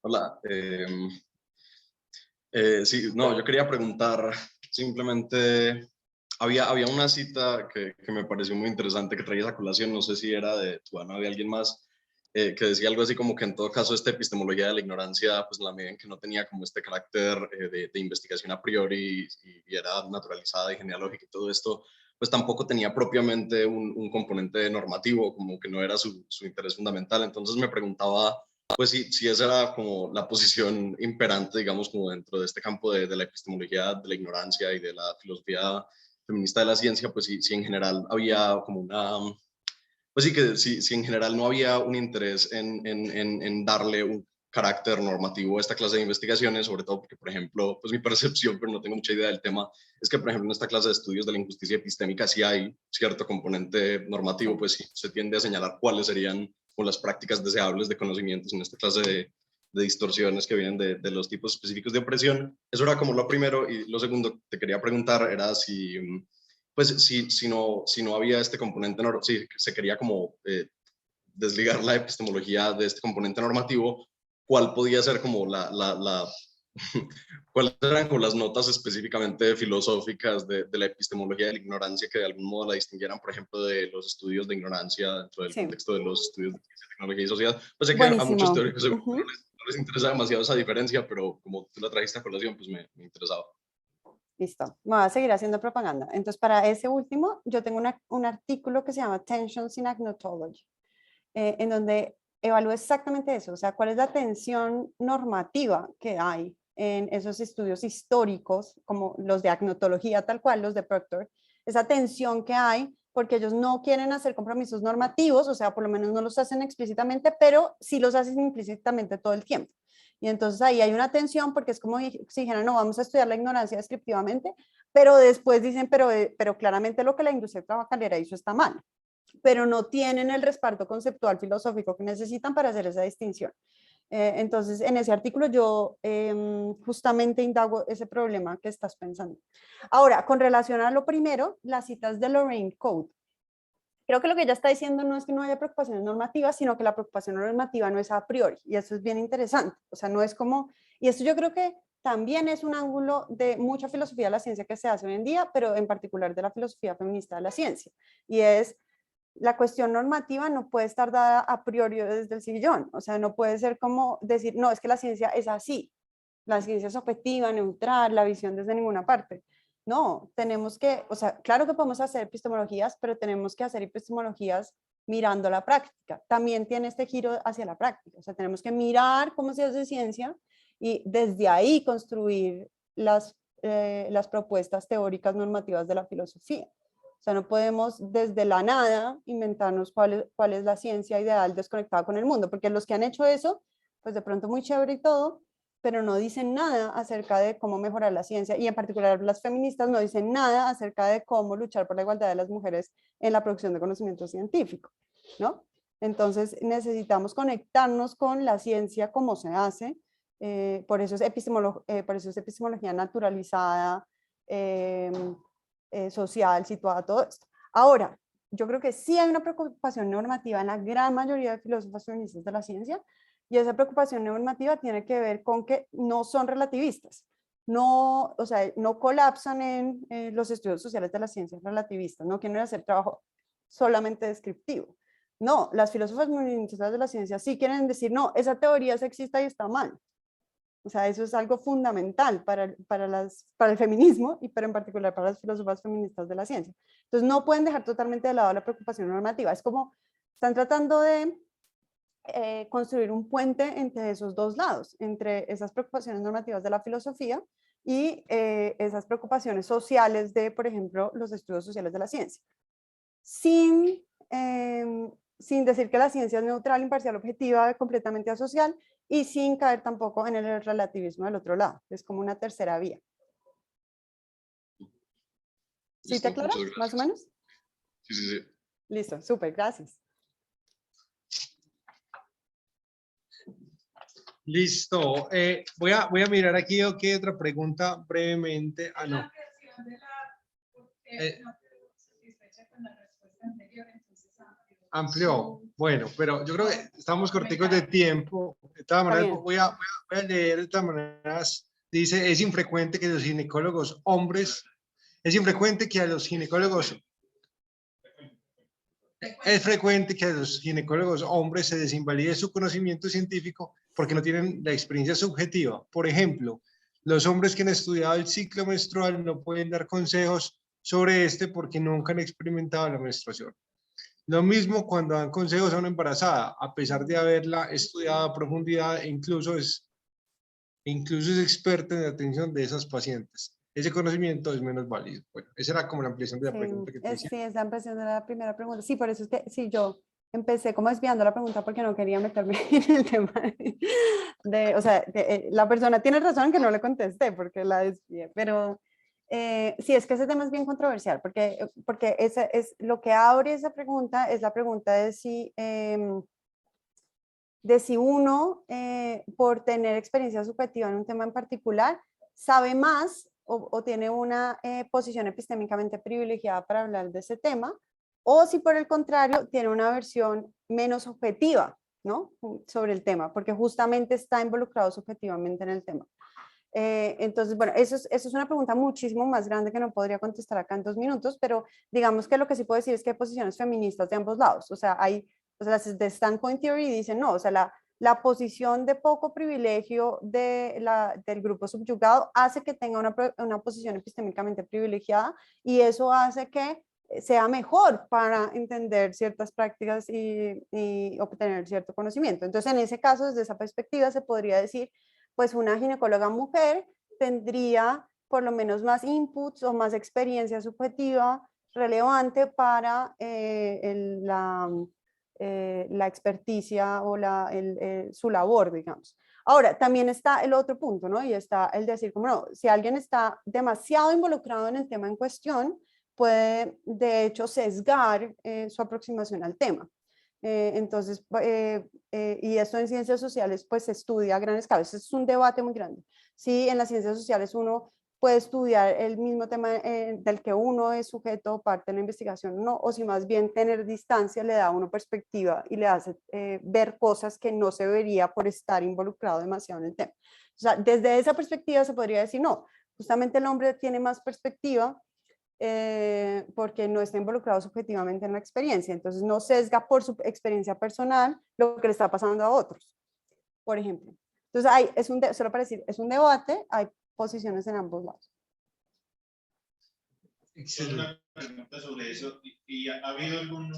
Hola. Sí, no, yo quería preguntar simplemente, había una cita que me pareció muy interesante que traía esa colación, no sé si era de tu Ana o de alguien más, que decía algo así como que en todo caso esta epistemología de la ignorancia, pues en la medida en que no tenía como este carácter de investigación a priori y era naturalizada y genealógica y todo esto, pues tampoco tenía propiamente un componente normativo, como que no era su interés fundamental. Entonces me preguntaba, pues si esa era como la posición imperante, digamos, como dentro de este campo de la epistemología de la ignorancia y de la filosofía feminista de la ciencia, pues si en general había como una, pues sí que si en general no había un interés en darle un carácter normativo a esta clase de investigaciones, sobre todo porque, por ejemplo, pues mi percepción, pero no tengo mucha idea del tema, es que, por ejemplo, en esta clase de estudios de la injusticia epistémica sí hay cierto componente normativo, pues sí se tiende a señalar cuáles serían o las prácticas deseables de conocimientos en esta clase de distorsiones que vienen de los tipos específicos de opresión. Eso era como lo primero. Y lo segundo que te quería preguntar era si, pues, si no había este componente, si se quería como desligar la epistemología de este componente normativo, ¿cuál podía ser como cuáles eran como las notas específicamente filosóficas de la epistemología de la ignorancia que de algún modo la distinguieran, por ejemplo, de los estudios de ignorancia dentro del Sí. contexto de los estudios de ciencia, tecnología y sociedad? Pues sé que a muchos Buenísimo. teóricos seguro no les interesa demasiado esa diferencia, pero como tú la trajiste a colación, pues me interesaba. Listo, me voy a seguir haciendo propaganda. Entonces, para ese último, yo tengo un artículo que se llama Tensions in Agnotology, en donde evalúo exactamente eso, o sea, cuál es la tensión normativa que hay en esos estudios históricos, como los de agnotología, tal cual, los de Proctor, esa tensión que hay, porque ellos no quieren hacer compromisos normativos, o sea, por lo menos no los hacen explícitamente, pero sí los hacen implícitamente todo el tiempo. Y entonces ahí hay una tensión porque es como si dijeran, no, vamos a estudiar la ignorancia descriptivamente, pero después dicen, pero claramente lo que la industria tabacalera hizo está mal, pero no tienen el respaldo conceptual filosófico que necesitan para hacer esa distinción. Entonces, en ese artículo yo justamente indago ese problema que estás pensando. Ahora, con relación a lo primero, las citas de Lorraine Code. Creo que lo que ella está diciendo no es que no haya preocupaciones normativas, sino que la preocupación normativa no es a priori, y eso es bien interesante. O sea, no es como, y esto yo creo que también es un ángulo de mucha filosofía de la ciencia que se hace hoy en día, pero en particular de la filosofía feminista de la ciencia, y es la cuestión normativa no puede estar dada a priori desde el sillón, o sea, no puede ser como decir, no, es que la ciencia es así, la ciencia es objetiva, neutral, la visión desde ninguna parte. No, tenemos que, o sea, claro que podemos hacer epistemologías, pero tenemos que hacer epistemologías mirando la práctica. También tiene este giro hacia la práctica, o sea, tenemos que mirar cómo se hace ciencia y desde ahí construir las propuestas teóricas normativas de la filosofía. O sea, no podemos desde la nada inventarnos cuál es la ciencia ideal desconectada con el mundo, porque los que han hecho eso, pues de pronto muy chévere y todo, pero no dicen nada acerca de cómo mejorar la ciencia, y en particular las feministas no dicen nada acerca de cómo luchar por la igualdad de las mujeres en la producción de conocimiento científico, ¿no? Entonces necesitamos conectarnos con la ciencia como se hace, por eso es epistemología naturalizada, social, situada, todo esto. Ahora, yo creo que sí hay una preocupación normativa en la gran mayoría de filósofos feministas de la ciencia, y esa preocupación normativa tiene que ver con que no son relativistas, no, o sea, no colapsan en los estudios sociales de las ciencias relativistas, no quieren hacer trabajo solamente descriptivo. No, las filósofas feministas de la ciencia sí quieren decir, no, esa teoría es sexista y está mal. O sea, eso es algo fundamental para el feminismo y pero en particular para las filósofas feministas de la ciencia. Entonces no pueden dejar totalmente de lado la preocupación normativa. Es como están tratando de construir un puente entre esos dos lados, entre esas preocupaciones normativas de la filosofía y esas preocupaciones sociales de, por ejemplo, los estudios sociales de la ciencia. Sin decir que la ciencia es neutral, imparcial, objetiva, completamente asocial, y sin caer tampoco en el relativismo del otro lado. Es como una tercera vía. ¿Sí Listo, te aclaras, muchas más o gracias. menos? Sí, sí, sí. Listo, súper, gracias. Listo. Voy a mirar aquí, ok, otra pregunta brevemente. Ah, no. La versión de la, Eh. no quedó satisfecha con la respuesta anterior, entonces Amplió. Bueno, pero yo creo que estamos corticos de tiempo. De todas Está maneras, bien. voy a leer de todas maneras. Dice, es infrecuente que los ginecólogos hombres, es infrecuente que a los ginecólogos, es frecuente que a los ginecólogos hombres se desinvalide su conocimiento científico porque no tienen la experiencia subjetiva. Por ejemplo, los hombres que han estudiado el ciclo menstrual no pueden dar consejos sobre este porque nunca han experimentado la menstruación. Lo mismo cuando dan consejos a una embarazada, a pesar de haberla estudiado a profundidad, incluso es experta en la atención de esas pacientes. Ese conocimiento es menos válido. Bueno, esa era como la ampliación de la pregunta que te Sí, hiciste. es la impresión de la primera pregunta. Sí, por eso es que sí, yo empecé como desviando la pregunta porque no quería meterme en el tema o sea, la persona tiene razón en que no le contesté porque la desvié, pero sí, es que ese tema es bien controversial porque ese es, lo que abre esa pregunta es la pregunta de si uno, por tener experiencia subjetiva en un tema en particular, sabe más o tiene una posición epistémicamente privilegiada para hablar de ese tema, o si por el contrario tiene una versión menos objetiva, ¿no? Sobre el tema, porque justamente está involucrado subjetivamente en el tema. Entonces, bueno, eso es una pregunta muchísimo más grande que no podría contestar acá en 2 minutos, pero digamos que lo que sí puedo decir es que hay posiciones feministas de ambos lados. O sea, las de standpoint theory dicen no, o sea, la posición de poco privilegio del grupo subyugado hace que tenga una posición epistémicamente privilegiada y eso hace que sea mejor para entender ciertas prácticas y obtener cierto conocimiento. Entonces, en ese caso, desde esa perspectiva, se podría decir pues una ginecóloga mujer tendría por lo menos más inputs o más experiencia subjetiva relevante para la experticia o su labor, digamos. Ahora, también está el otro punto, ¿no? Y está el decir, como no, si alguien está demasiado involucrado en el tema en cuestión, puede de hecho sesgar su aproximación al tema. Entonces, y esto en ciencias sociales pues se estudia a gran escala, eso es un debate muy grande. Sí, en las ciencias sociales uno puede estudiar el mismo tema del que uno es sujeto o parte de la investigación, ¿no? O si más bien tener distancia le da a uno perspectiva y le hace ver cosas que no se vería por estar involucrado demasiado en el tema. O sea, desde esa perspectiva se podría decir, no, justamente el hombre tiene más perspectiva porque no está involucrado subjetivamente en la experiencia, entonces no sesga por su experiencia personal lo que le está pasando a otros, por ejemplo. Entonces, solo para decir, es un debate, hay posiciones en ambos lados. Solo una pregunta sobre eso. ¿Y ha habido algún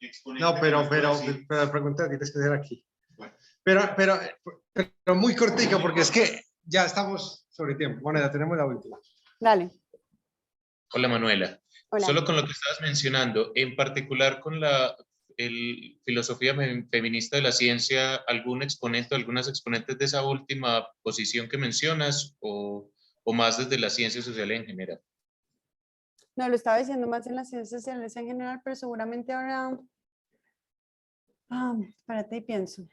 exponente? No, pero decir... la pregunta tienes que ser aquí. Bueno. Pero muy cortica, porque es que ya estamos sobre tiempo. Bueno, ya tenemos la última. Dale. Hola Manuela. Hola. Solo con lo que estabas mencionando, en particular con la filosofía feminista de la ciencia, ¿algún exponente, algunas exponentes de esa última posición que mencionas o más desde la ciencia social en general? No, lo estaba diciendo más en las ciencias sociales en general, pero seguramente ahora... espérate y pienso.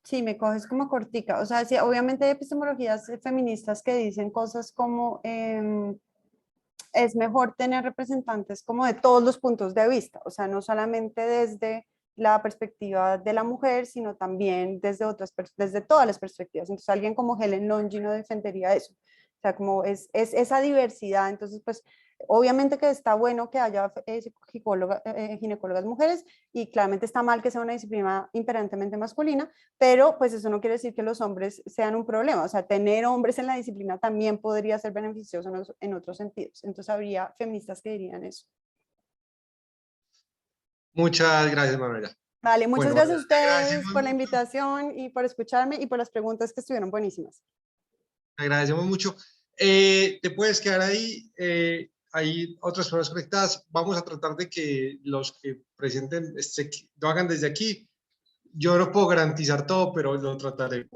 Sí, me coges como cortica. O sea, sí, obviamente hay epistemologías feministas que dicen cosas como es mejor tener representantes como de todos los puntos de vista, o sea, no solamente desde la perspectiva de la mujer, sino también desde todas las perspectivas. Entonces, alguien como Helen Longino defendería eso. O sea, como es esa diversidad. Entonces, pues, obviamente que está bueno que haya ginecólogas mujeres y claramente está mal que sea una disciplina imperantemente masculina, pero pues eso no quiere decir que los hombres sean un problema. O sea, tener hombres en la disciplina también podría ser beneficioso en otros sentidos. Entonces, habría feministas que dirían eso. Muchas gracias, Manuela. Vale, muchas Bueno, gracias a ustedes agradecemos por la mucho. invitación y por escucharme y por las preguntas que estuvieron buenísimas. Agradecemos mucho. Te puedes quedar ahí. Hay otras personas conectadas. Vamos a tratar de que los que presenten lo hagan desde aquí. Yo no puedo garantizar todo, pero lo trataré.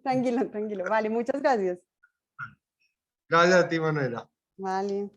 Tranquilo, tranquilo. Vale, muchas gracias. Gracias a ti, Manuela. Vale.